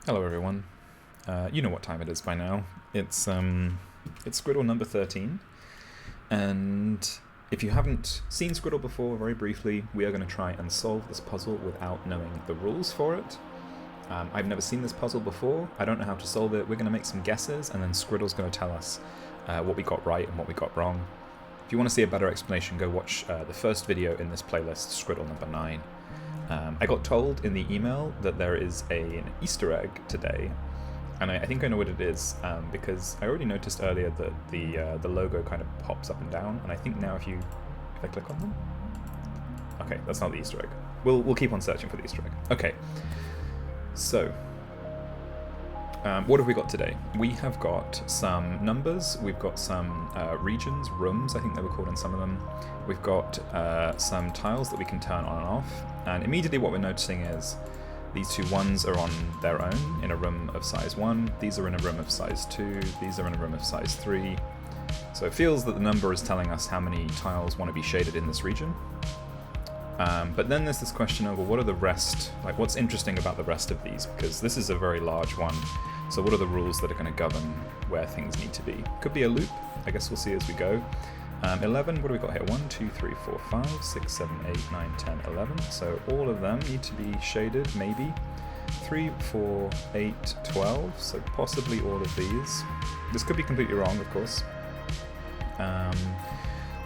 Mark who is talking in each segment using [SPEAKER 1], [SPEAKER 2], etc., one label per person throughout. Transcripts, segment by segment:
[SPEAKER 1] Hello everyone. You know what time it is by now. It's Scriddle number 13, and if you haven't seen Scriddle before, very briefly, we are going to try and solve this puzzle without knowing the rules for it. I've never seen this puzzle before, I don't know how to solve it, we're going to make some guesses, and then Scriddle's going to tell us what we got right and what we got wrong. If you want to see a better explanation, go watch the first video in this playlist, Scriddle number 9. I got told in the email that there is an Easter egg today, and I think I know what it is, because I already noticed earlier that the logo kind of pops up and down, and I think now if I click on them... Okay, that's not the Easter egg. We'll keep on searching for the Easter egg. Okay, so what have we got today? We have got some numbers, we've got some regions, rooms I think they were called in some of them. We've got some tiles that we can turn on and off, and immediately what we're noticing is these two ones are on their own in a room of size 1, these are in a room of size 2, these are in a room of size 3. So it feels that the number is telling us how many tiles want to be shaded in this region. But then there's this question of, well, what are the rest, like what's interesting about the rest of these, because this is a very large one, so what are the rules that are going to govern where things need to be? Could be a loop, I guess we'll see as we go. 11, what do we got here? 1, 2, 3, 4, 5, 6, 7, 8, 9, 10, 11, so all of them need to be shaded, maybe. 3, 4, 8, 12, so possibly all of these. This could be completely wrong, of course.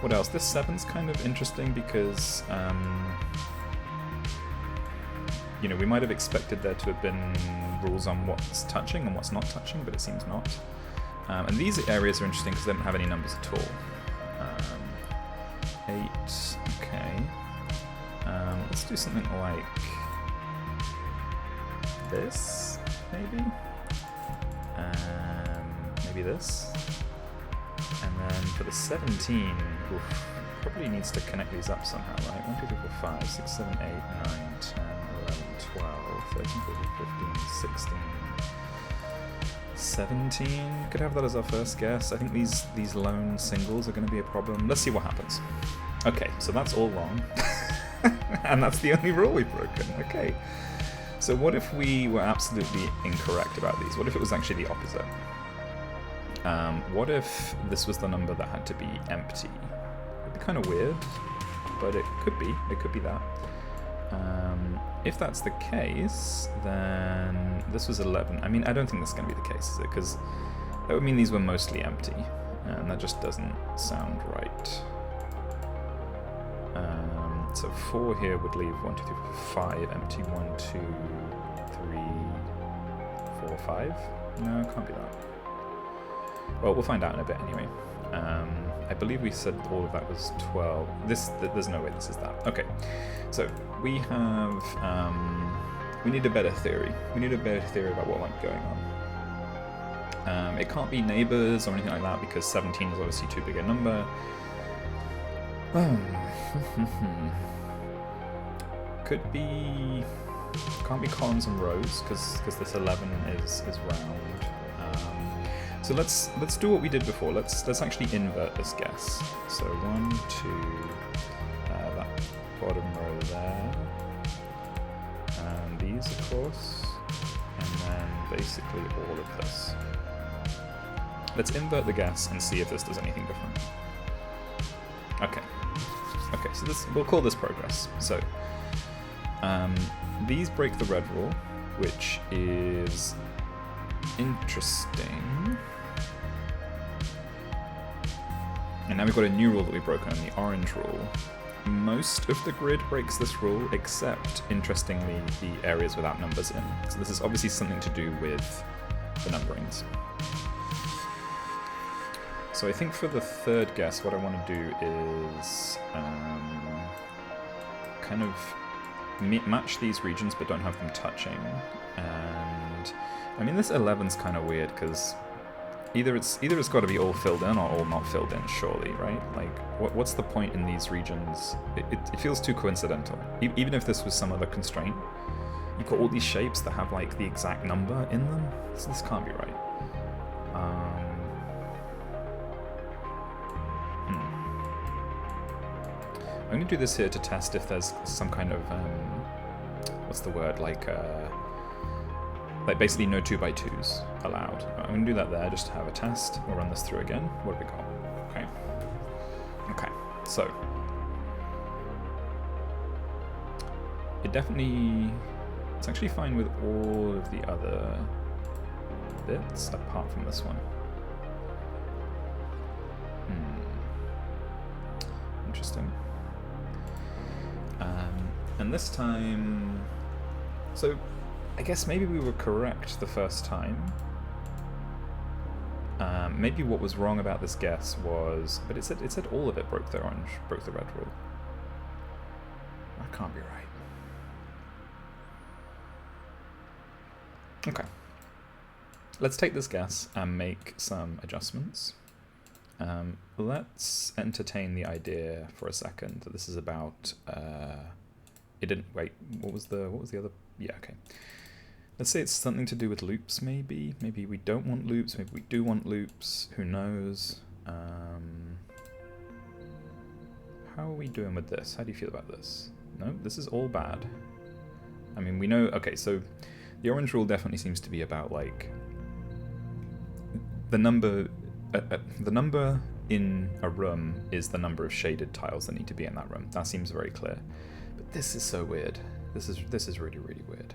[SPEAKER 1] What else? This 7's kind of interesting because, you know, we might have expected there to have been rules on what's touching and what's not touching, but it seems not. And these areas are interesting because they don't have any numbers at all. 8, okay. Let's do something like this, maybe? Maybe this? And then for the 17, oof, probably needs to connect these up somehow, right? 1, 2, 3, 4, 5, 6, 7, 8, 9, 10, 11, 12, 13, 14, 15, 16, 17. Could have that as our first guess. I think these lone singles are going to be a problem. Let's see what happens. Okay, so that's all wrong. And that's the only rule we've broken. Okay. So what if we were absolutely incorrect about these? What if it was actually the opposite? What if this was the number that had to be empty? It'd be kind of weird, but it could be. It could be that. If that's the case, then this was 11. I mean, I don't think this is going to be the case, is it? Because that would mean these were mostly empty, and that just doesn't sound right. So 4 here would leave 1, 2, 3, 4, 5 empty. 1, 2, 3, 4, 5. No, it can't be that. Well, we'll find out in a bit anyway. I believe we said all of that was 12. There's no way this is that. Okay, so we have, we need a better theory. We need a better theory about what might be going on. It can't be neighbors or anything like that because 17 is obviously too big a number. Could be, can't be columns and rows because this 11 is round. So let's do what we did before. Let's actually invert this guess. So 1, 2, that bottom row there, and these of course, and then basically all of this. Let's invert the guess and see if this does anything different. Okay. Okay, so we'll call this progress. So these break the red rule, which is interesting. And now we've got a new rule that we've broken, the orange rule. Most of the grid breaks this rule, except, interestingly, the areas without numbers in. So this is obviously something to do with the numberings. So I think for the third guess, what I want to do is kind of match these regions but don't have them touching. And I mean, this 11's kind of weird because either it's got to be all filled in or all not filled in, surely, right? Like, what's the point in these regions? It feels too coincidental. Even if this was some other constraint, you've got all these shapes that have like the exact number in them, so this can't be right. I'm going to do this here to test if there's some kind of, what's the word, like Like basically no 2x2s allowed. I'm going to do that there just to have a test. We'll run this through again. What have we got? Okay. Okay, so it definitely, it's actually fine with all of the other bits apart from this one. Interesting. And this time, so I guess maybe we were correct the first time. Maybe what was wrong about this guess was, but it said all of it broke the red rule. That can't be right. Okay. Let's take this guess and make some adjustments. Let's entertain the idea for a second that this is about. It didn't wait. What was the other? Yeah, okay. Let's say it's something to do with loops, maybe. Maybe we don't want loops, maybe we do want loops, who knows. How are we doing with this? How do you feel about this? No, this is all bad. I mean, we know, okay, so the orange rule definitely seems to be about, like, the number in a room is the number of shaded tiles that need to be in that room. That seems very clear. But this is so weird. This is really, really weird.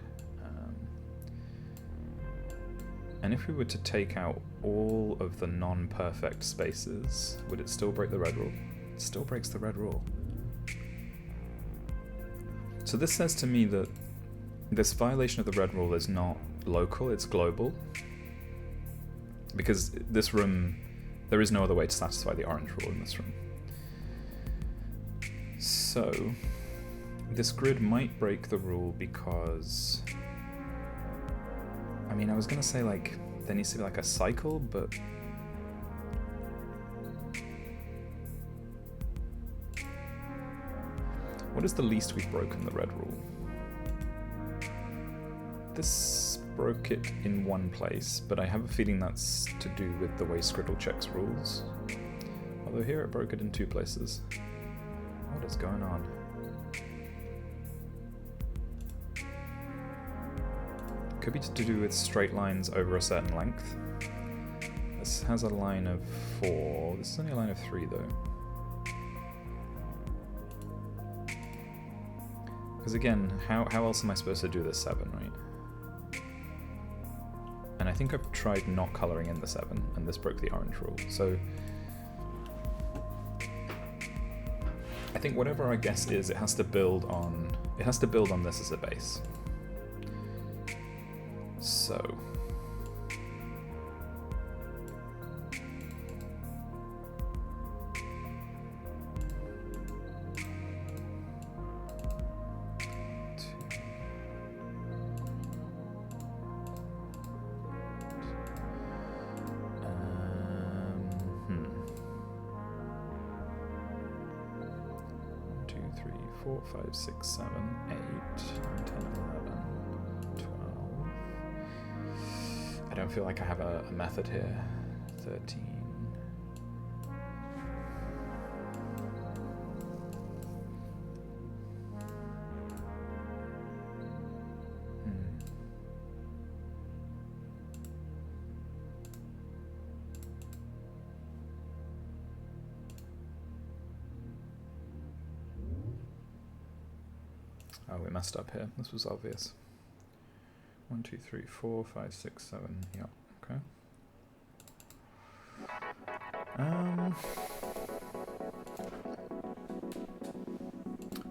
[SPEAKER 1] And if we were to take out all of the non-perfect spaces, would it still break the red rule? It still breaks the red rule. So this says to me that this violation of the red rule is not local, it's global. Because this room, there is no other way to satisfy the orange rule in this room. So this grid might break the rule because, I mean, I was gonna say, like, there needs to be like a cycle, but what is the least we've broken the red rule? This broke it in one place, but I have a feeling that's to do with the way Scriddle checks rules. Although here it broke it in two places. What is going on? Could be to do with straight lines over a certain length. This has a line of 4. This is only a line of 3 though. Because again, how else am I supposed to do this 7, right? And I think I've tried not colouring in the 7, and this broke the orange rule. So I think whatever our guess is, it has to build on this as a base. So two, 3, 4, 5, 6, 7, 8, 9, 10, 11, 12. I don't feel like I have a method here. 13. Oh, we messed up here. This was obvious. 1, 2, 3, 4, 5, 6, 7. Yeah, okay.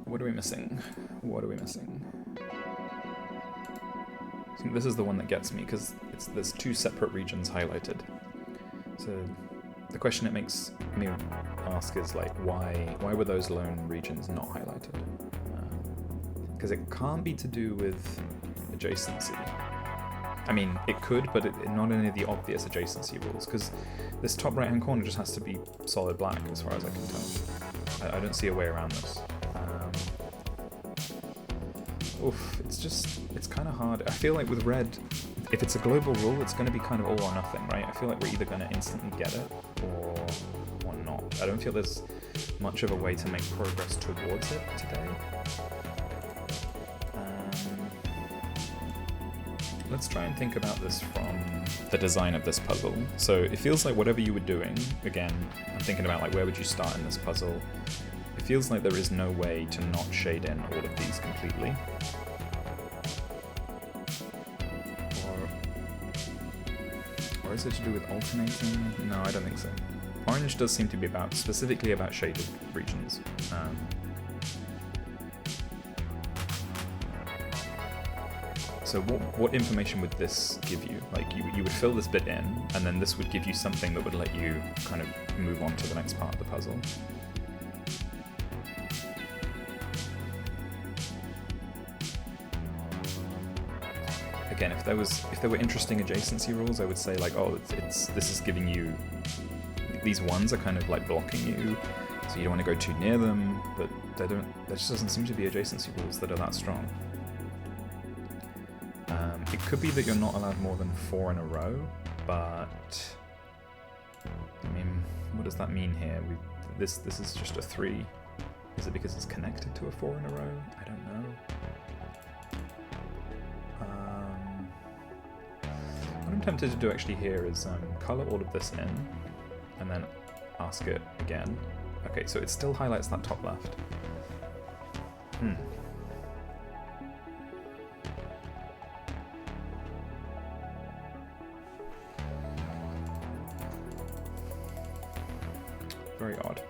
[SPEAKER 1] What are we missing? What are we missing? I think this is the one that gets me because there's 2 separate regions highlighted. So the question it makes me ask is, like, why were those lone regions not highlighted? Because it can't be to do with adjacency. I mean, it could, but not any of the obvious adjacency rules, because this top right-hand corner just has to be solid black, as far as I can tell. I don't see a way around this. It's kind of hard. I feel like with red, if it's a global rule, it's going to be kind of all or nothing, right? I feel like we're either going to instantly get it, or not. I don't feel there's much of a way to make progress towards it today. let's try and think about this from the design of this puzzle. So it feels like whatever you were doing, again, I'm thinking about like where would you start in this puzzle. It feels like there is no way to not shade in all of these completely. Or is it to do with alternating? No, I don't think so. Orange does seem to be specifically about shaded regions. So what information would this give you? Like you would fill this bit in, and then this would give you something that would let you kind of move on to the next part of the puzzle. Again, if there were interesting adjacency rules, I would say like, oh, this is giving you, these ones are kind of like blocking you, so you don't want to go too near them, but there just doesn't seem to be adjacency rules that are that strong. It could be that you're not allowed more than 4 in a row, but I mean, what does that mean here? This is just a 3. Is it because it's connected to a 4 in a row? I don't know. What I'm tempted to do actually here is color all of this in, and then ask it again. Okay, so it still highlights that top left. Very odd.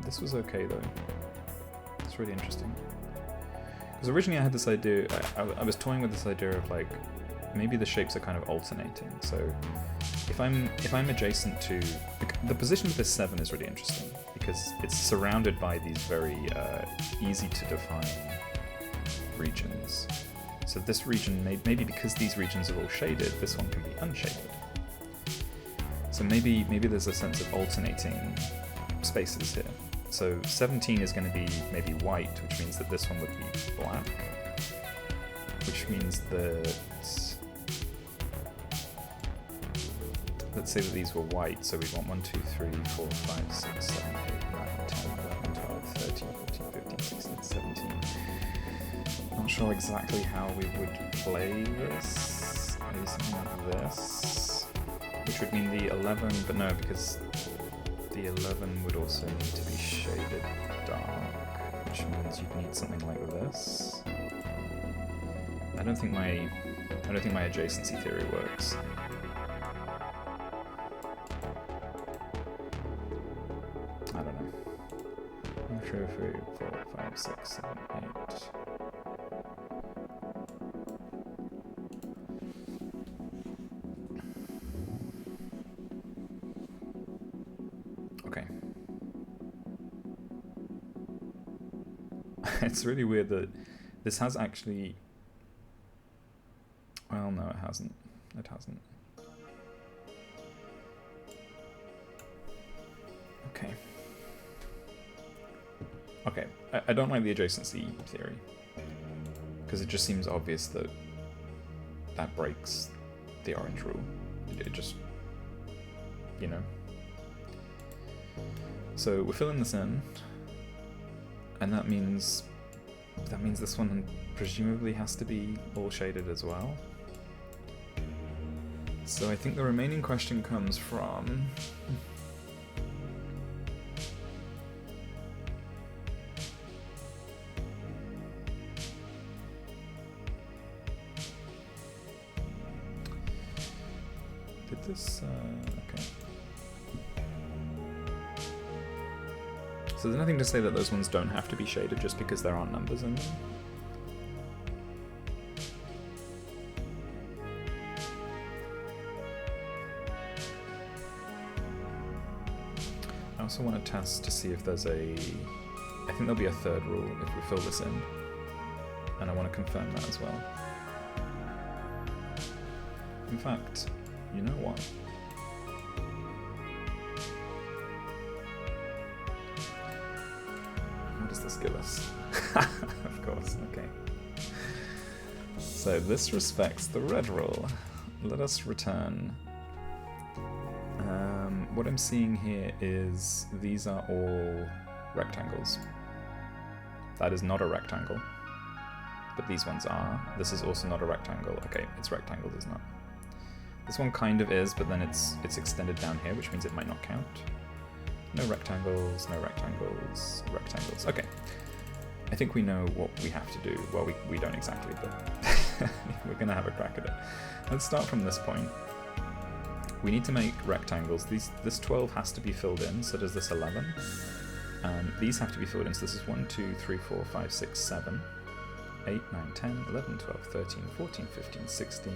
[SPEAKER 1] This was okay though. It's really interesting. Because originally I had this idea, I was toying with this idea of like, maybe the shapes are kind of alternating. So if I'm adjacent to, the position of this 7 is really interesting because it's surrounded by these very easy to define regions. So this region, maybe because these regions are all shaded, this one can be unshaded. So maybe there's a sense of alternating spaces here. So 17 is going to be maybe white, which means that this one would be black, which means that, let's say that these were white, so we want 1, 2, 3, 4, 5, 6, 7, 8, 9, 10, 11, 12, 13, 14, 15, 16, 17. Not sure exactly how we would play this. Maybe something like this, which would mean the 11, but no, because the 11 would also need to be shaded dark, which means you'd need something like this. I don't think my adjacency theory works. I don't know. 1, 2, 3, 4, 5, 6, 7, 8. Okay. It's really weird that this has actually... Well, no, it hasn't. It hasn't. Okay. Okay, I don't like the adjacency theory, because it just seems obvious that that breaks the orange rule. It just, you know. So we're filling this in, and that means this one presumably has to be all shaded as well. So I think the remaining question comes from... Did this... okay. So there's nothing to say that those ones don't have to be shaded just because there aren't numbers in them. I also want to test to see if there's a... I think there'll be a third rule if we fill this in. And I want to confirm that as well. In fact, you know what? What does this give us? Of course, okay. So this respects the red rule. Let us return. What I'm seeing here is these are all rectangles. That is not a rectangle. but these ones are. This is also not a rectangle. Okay, it's rectangle, isn't it? This one kind of is, but then it's extended down here, which means it might not count. No rectangles, no rectangles, rectangles. Okay. I think we know what we have to do. Well, we don't exactly, but we're going to have a crack at it. Let's start from this point. We need to make rectangles. This 12 has to be filled in, so does this 11. These have to be filled in, so this is 1, 2, 3, 4, 5, 6, 7, 8, 9, 10, 11, 12, 13, 14, 15, 16.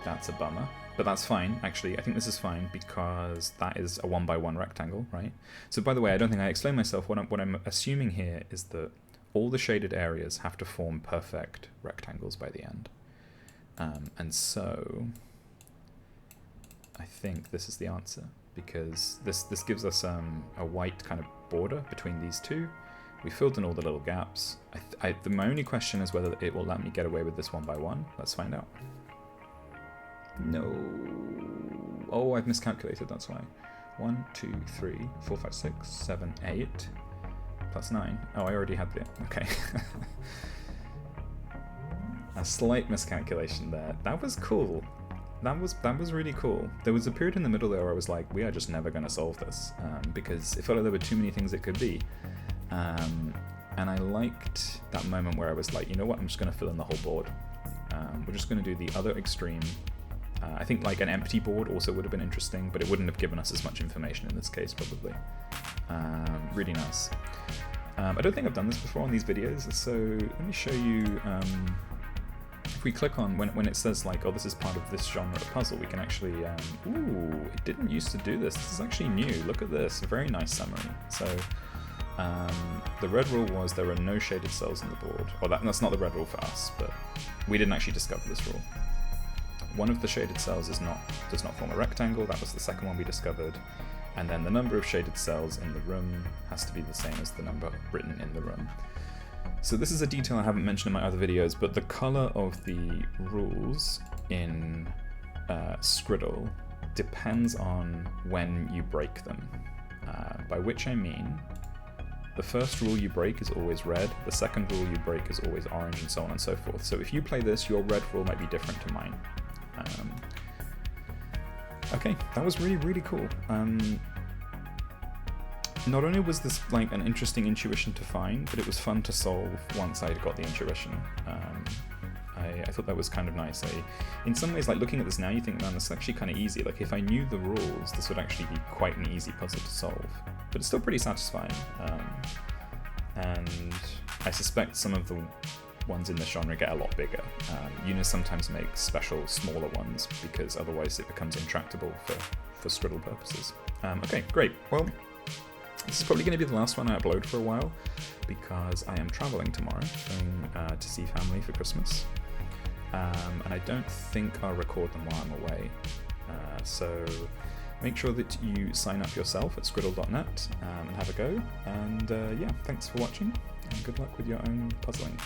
[SPEAKER 1] That's a bummer, but that's fine, actually. I think this is fine because that is a 1 by 1 rectangle, right? So by the way, I don't think I explained myself. What I'm assuming here is that all the shaded areas have to form perfect rectangles by the end. And so I think this is the answer, because this gives us a white kind of border between these two. We filled in all the little gaps. My only question is whether it will let me get away with this 1 by 1. Let's find out. No. Oh, I've miscalculated, that's why. 1, 2, 3, 4, 5, 6, 7, 8, plus 9. Oh, I already had the... Okay. A slight miscalculation there. That was cool. That was really cool. There was a period in the middle there where I was like, we are just never going to solve this, because it felt like there were too many things it could be. And I liked that moment where I was like, you know what, I'm just going to fill in the whole board. We're just going to do the other extreme. I think like an empty board also would have been interesting, but it wouldn't have given us as much information in this case, probably. Really nice. I don't think I've done this before on these videos, so let me show you. If we click on, when it says like, oh, this is part of this genre of puzzle, we can actually, ooh, it didn't used to do this. This is actually new. Look at this, a very nice summary. So the red rule was there are no shaded cells on the board. Or that's not the red rule for us, but we didn't actually discover this rule. One of the shaded cells does not form a rectangle. That was the second one we discovered. And then the number of shaded cells in the room has to be the same as the number written in the room. So this is a detail I haven't mentioned in my other videos, but the color of the rules in Scriddle depends on when you break them. By which I mean, the first rule you break is always red, the second rule you break is always orange, and so on and so forth. So if you play this, your red rule might be different to mine. Okay, that was really, really cool. Not only was this like an interesting intuition to find, but it was fun to solve once I got the intuition. I thought that was kind of nice. In some ways, like looking at this now, you think, man, this is actually kind of easy. Like if I knew the rules, this would actually be quite an easy puzzle to solve. But it's still pretty satisfying. And I suspect some of the ones in this genre get a lot bigger. Unis sometimes make special smaller ones because otherwise it becomes intractable for Scriddle purposes. Okay, great. Well, this is probably going to be the last one I upload for a while because I am traveling tomorrow, going to see family for Christmas. And I don't think I'll record them while I'm away. So make sure that you sign up yourself at scriddle.net and have a go. And yeah, thanks for watching and good luck with your own puzzling.